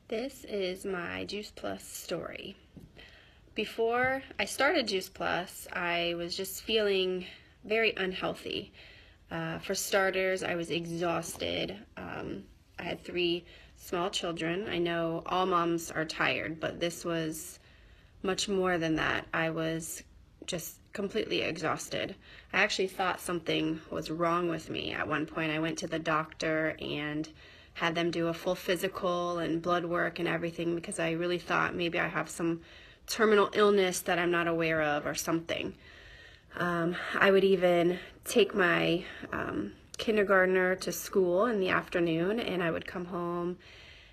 This is my Juice Plus story. Before I started Juice Plus, I was just feeling very unhealthy. For starters, I was exhausted. I had 3 small children. I know all moms are tired, but this was much more than that. I was just completely exhausted. I actually thought something was wrong with me. At one point, I went to the doctor and had them do a full physical and blood work and everything because I really thought maybe I have some terminal illness that I'm not aware of or something. I would even take my kindergartner to school in the afternoon, and I would come home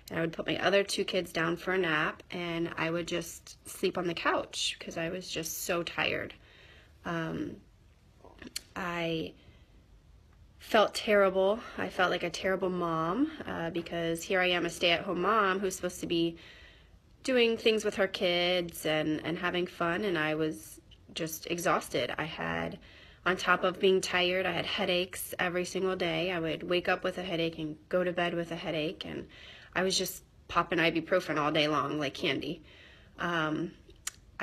and I would put my other 2 kids down for a nap, and I would just sleep on the couch because I was just so tired. I felt terrible. I felt like a terrible mom because here I am, a stay-at-home mom who's supposed to be doing things with her kids and having fun, and I was just exhausted. I had, on top of being tired, I had headaches every single day. I would wake up with a headache and go to bed with a headache, and I was just popping ibuprofen all day long like candy. I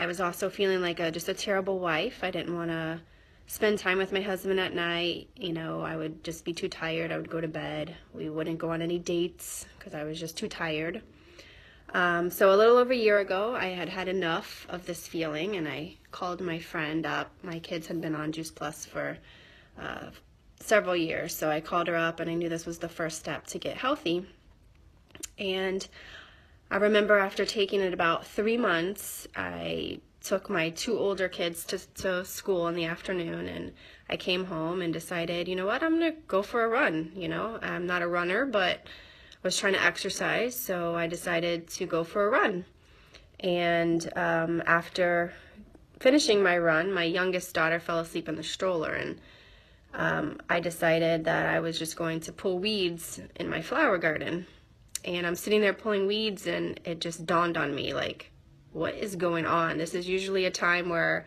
was also feeling like just a terrible wife. I didn't want to spend time with my husband at night. You know, I would just be too tired. I would go to bed. We wouldn't go on any dates because I was just too tired. So a little over a year ago, I had had enough of this feeling, and I called my friend up. My kids had been on Juice Plus for several years, so I called her up, and I knew this was the first step to get healthy. And I remember after taking it about 3 months, I took my 2 older kids to school in the afternoon, and I came home and decided, you know what, I'm going to go for a run. You know, I'm not a runner, but was trying to exercise, so I decided to go for a run. And after finishing my run, my youngest daughter fell asleep in the stroller, and I decided that I was just going to pull weeds in my flower garden. And I'm sitting there pulling weeds, and it just dawned on me, like, what is going on? This is usually a time where,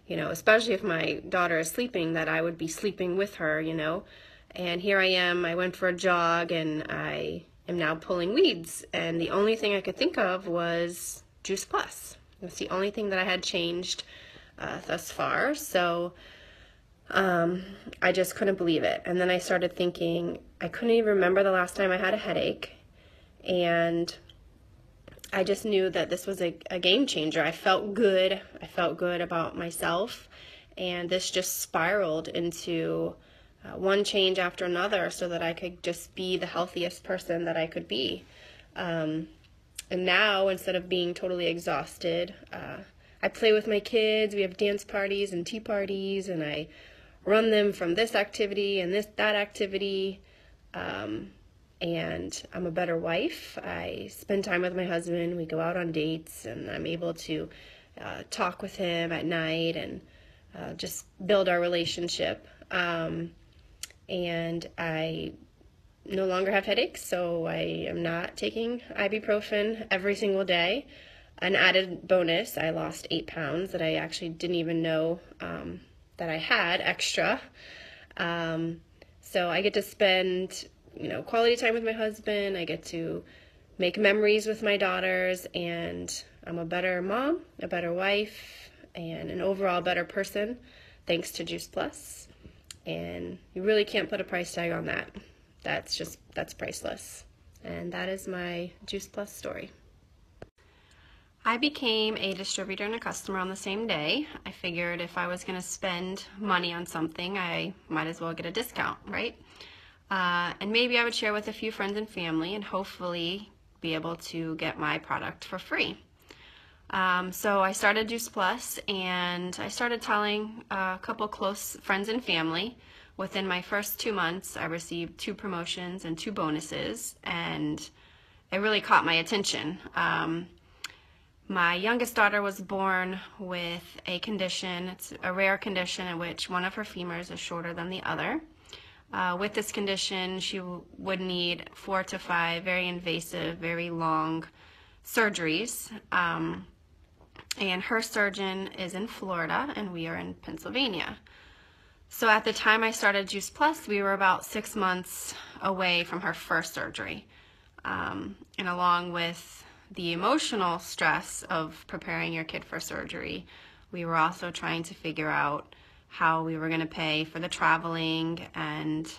you know, especially if my daughter is sleeping, that I would be sleeping with her, you know. And here I am, I went for a jog, and I am now pulling weeds. And the only thing I could think of was Juice Plus. That's the only thing that I had changed thus far. So I just couldn't believe it. And then I started thinking, I couldn't even remember the last time I had a headache. And I just knew that this was a game changer. I felt good. I felt good about myself. And this just spiraled into one change after another so that I could just be the healthiest person that I could be. And now, instead of being totally exhausted, I play with my kids. We have dance parties and tea parties, and I run them from this activity and that activity. And I'm a better wife. I spend time with my husband. We go out on dates, and I'm able to talk with him at night and just build our relationship. And I no longer have headaches, so I am not taking ibuprofen every single day. An added bonus, I lost 8 pounds that I actually didn't even know that I had extra. So I get to spend, you know, quality time with my husband. I get to make memories with my daughters, and I'm a better mom, a better wife, and an overall better person thanks to Juice Plus. And you really can't put a price tag on that. That's priceless. And that is my Juice Plus story. I became a distributor and a customer on the same day. I figured if I was going to spend money on something, I might as well get a discount, right? And maybe I would share with a few friends and family and hopefully be able to get my product for free. So I started Juice Plus, and I started telling a couple close friends and family. Within my first 2 months, I received 2 promotions and 2 bonuses, and it really caught my attention. My youngest daughter was born with a condition. It's a rare condition in which one of her femurs is shorter than the other. With this condition, she would need 4 to 5 very invasive, very long surgeries. And her surgeon is in Florida, and we are in Pennsylvania. So at the time I started Juice Plus, we were about 6 months away from her first surgery. And along with the emotional stress of preparing your kid for surgery, we were also trying to figure out how we were going to pay for the traveling and,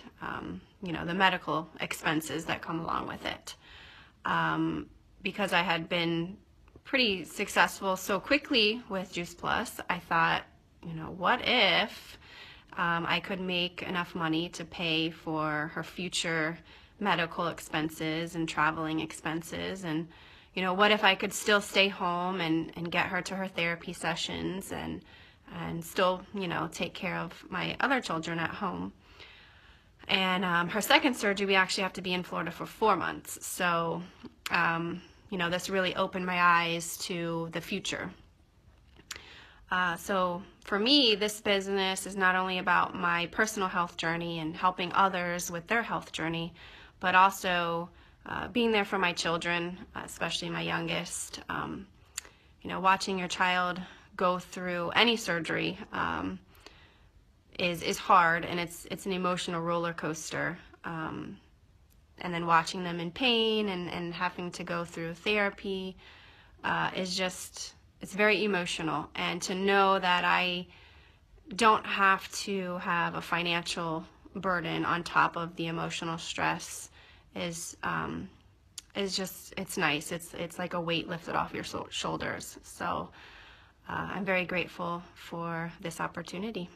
the medical expenses that come along with it. Because I had been pretty successful so quickly with Juice Plus, I thought, what if I could make enough money to pay for her future medical expenses and traveling expenses, and what if I could still stay home and get her to her therapy sessions and still take care of my other children at home. And her second surgery, we actually have to be in Florida for 4 months. So this really opened my eyes to the future. So for me, this business is not only about my personal health journey and helping others with their health journey, but also being there for my children, especially my youngest. Watching your child go through any surgery is hard, and it's an emotional roller coaster. And then watching them in pain and having to go through therapy it's very emotional. And to know that I don't have to have a financial burden on top of the emotional stress is it's nice. It's like a weight lifted off your shoulders. So I'm very grateful for this opportunity.